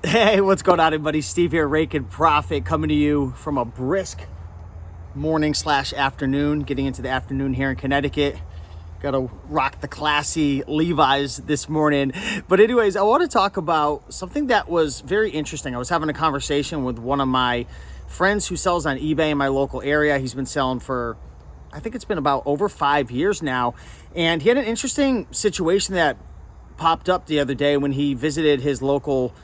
Hey, what's going on, everybody? Steve here, Rake and Profit, coming to you from a brisk morning/afternoon, getting into the afternoon here in Connecticut. Got to rock the classy Levi's this morning. But anyways, I want to talk about something that was very interesting. I was having a conversation with one of my friends who sells on eBay in my local area. He's been selling for, I think it's been about over 5 years now. And he had an interesting situation that popped up the other day when he visited his local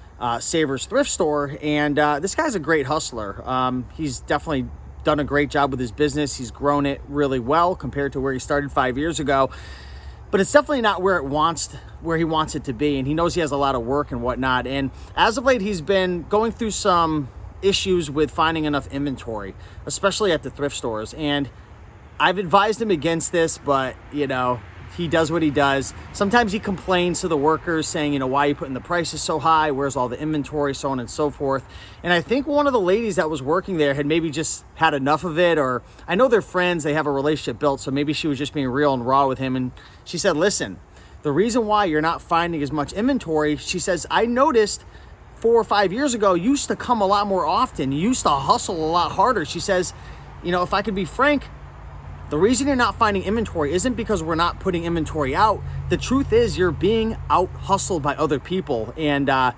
Savers thrift store. And this guy's a great hustler. He's definitely done a great job with his business. He's grown it really well compared to where he started 5 years ago. But it's definitely not where he wants it to be. And he knows he has a lot of work and whatnot. And as of late, he's been going through some issues with finding enough inventory, especially at the thrift stores. And I've advised him against this, but he does what he does. Sometimes he complains to the workers saying, why are you putting the prices so high? Where's all the inventory? So on and so forth. And I think one of the ladies that was working there had maybe just had enough of it, or I know they're friends, they have a relationship built, so maybe she was just being real and raw with him. And she said, listen, the reason why you're not finding as much inventory, she says, I noticed 4 or 5 years ago, you used to come a lot more often. You used to hustle a lot harder. She says, if I could be frank, the reason you're not finding inventory isn't because we're not putting inventory out. The truth is you're being out hustled by other people. And I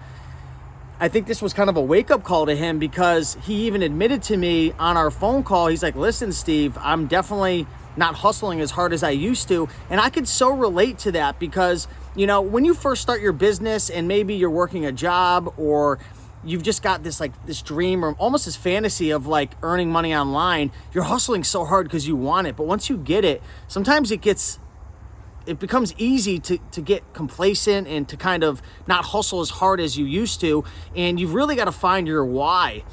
think this was kind of a wake-up call to him, because he even admitted to me on our phone call, he's like, listen, Steve, I'm definitely not hustling as hard as I used to. And I could so relate to that, because, when you first start your business and maybe you're working a job, or you've just got this dream or almost this fantasy of earning money online, you're hustling so hard because you want it. But once you get it, sometimes it becomes easy to get complacent and to kind of not hustle as hard as you used to. And you've really got to find your why.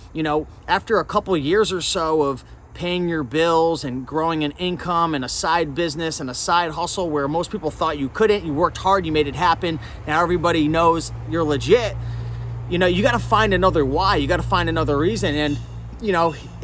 After a couple of years or so of paying your bills and growing an income and a side business and a side hustle where most people thought you couldn't, you worked hard, you made it happen. Now everybody knows you're legit. You got to find another why. You got to find another reason. And,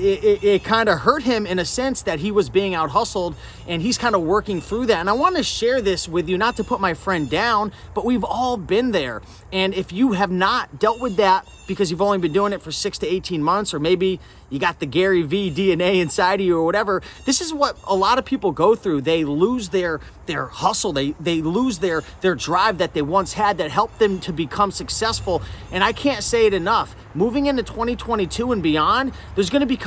it kind of hurt him in a sense that he was being out hustled, and he's kind of working through that. And I want to share this with you, not to put my friend down, but we've all been there. And if you have not dealt with that because you've only been doing it for 6 to 18 months, or maybe you got the Gary V DNA inside of you or whatever, this is what a lot of people go through. They lose their hustle. They lose their drive that they once had that helped them to become successful. And I can't say it enough. Moving into 2022 and beyond, there's going to be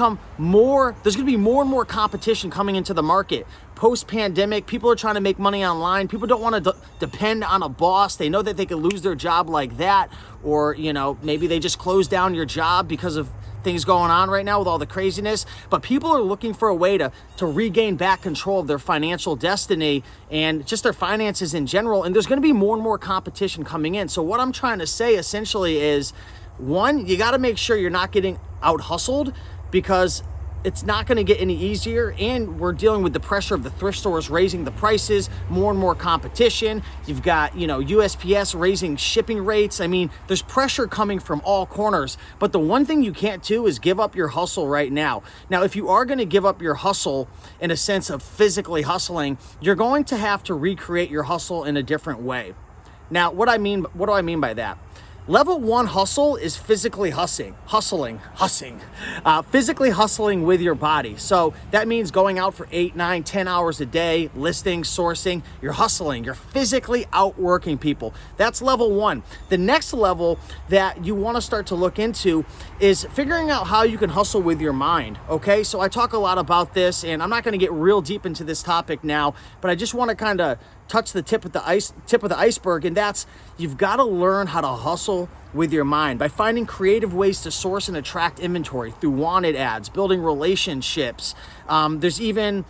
more and more competition coming into the market. Post-pandemic, people are trying to make money online. People don't want to depend on a boss. They know that they could lose their job like that, or maybe they just close down your job because of things going on right now with all the craziness. But people are looking for a way to regain back control of their financial destiny and just their finances in general. And there's going to be more and more competition coming in. So what I'm trying to say essentially is, one, you got to make sure you're not getting out hustled, because it's not going to get any easier. And we're dealing with the pressure of the thrift stores raising the prices, more and more competition. You've got, USPS raising shipping rates. I mean, there's pressure coming from all corners. But the one thing you can't do is give up your hustle right now. Now, if you are going to give up your hustle in a sense of physically hustling, you're going to have to recreate your hustle in a different way. Now, what do I mean by that? Level 1 hustle is physically physically hustling with your body. So that means going out for 8, 9, 10 hours a day, listing, sourcing. You're hustling. You're physically outworking people. That's level 1. The next level that you want to start to look into is figuring out how you can hustle with your mind. Okay, so I talk a lot about this, and I'm not going to get real deep into this topic now, but I just want to kind of touch the tip of the iceberg, and that's, you've got to learn how to hustle with your mind by finding creative ways to source and attract inventory through wanted ads, building relationships. There's even,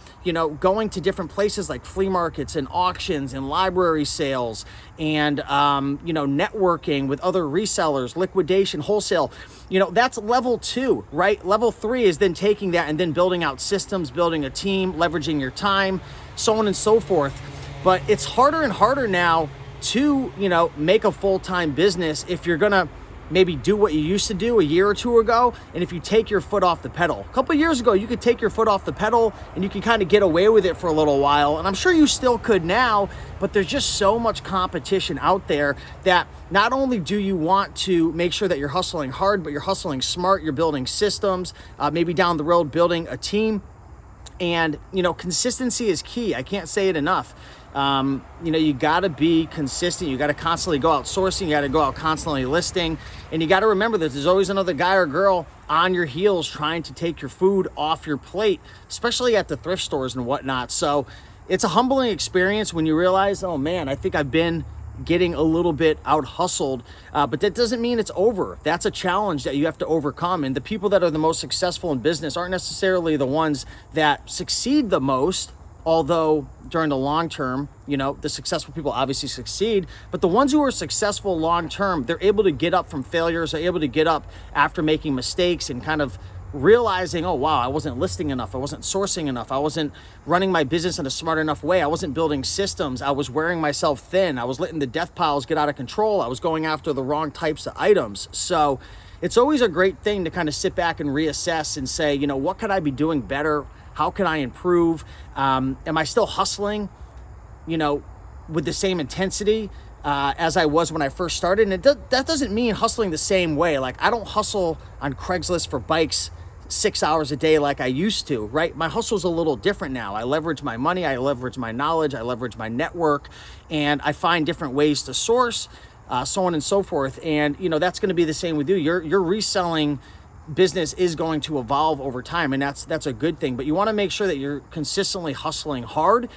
going to different places like flea markets and auctions and library sales, and, networking with other resellers, liquidation, wholesale. That's level 2, right? Level 3 is then taking that and then building out systems, building a team, leveraging your time, so on and so forth. But it's harder and harder now to, make a full-time business if you're going to maybe do what you used to do a year or two ago, and if you take your foot off the pedal. A couple of years ago, you could take your foot off the pedal and you could kind of get away with it for a little while, and I'm sure you still could now, but there's just so much competition out there that not only do you want to make sure that you're hustling hard, but you're hustling smart, you're building systems, maybe down the road building a team. And, consistency is key. I can't say it enough. You got to be consistent. You got to constantly go out sourcing. You got to go out constantly listing. And you got to remember that there's always another guy or girl on your heels trying to take your food off your plate, especially at the thrift stores and whatnot. So it's a humbling experience when you realize, oh man, I think I've been getting a little bit out hustled, but that doesn't mean it's over. That's a challenge that you have to overcome. And the people that are the most successful in business aren't necessarily the ones that succeed the most, although during the long term, the successful people obviously succeed, but the ones who are successful long term, they're able to get up from failures, they're able to get up after making mistakes and kind of realizing, oh wow, I wasn't listing enough, I wasn't sourcing enough, I wasn't running my business in a smart enough way, I wasn't building systems, I was wearing myself thin, I was letting the death piles get out of control, I was going after the wrong types of items. So it's always a great thing to kind of sit back and reassess and say, what could I be doing better? How can I improve? Am I still hustling, with the same intensity as I was when I first started? And that doesn't mean hustling the same way. Like, I don't hustle on Craigslist for bikes 6 hours a day like I used to, right? My hustle's a little different now. I leverage my money, I leverage my knowledge, I leverage my network, and I find different ways to source, so on and so forth. And, that's going to be the same with you. Your reselling business is going to evolve over time, and that's a good thing, but you want to make sure that you're consistently hustling hard,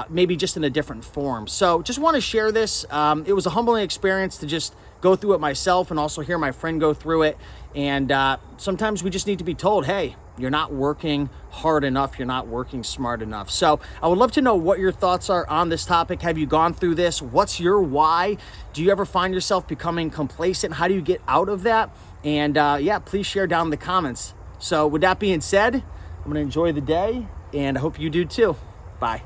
maybe just in a different form. So just want to share this. It was a humbling experience to just go through it myself and also hear my friend go through it. And sometimes we just need to be told, hey, you're not working hard enough, you're not working smart enough. So I would love to know what your thoughts are on this topic. Have you gone through this? What's your why? Do you ever find yourself becoming complacent? How do you get out of that? And please share down in the comments. So with that being said, I'm going to enjoy the day, and I hope you do too. Bye.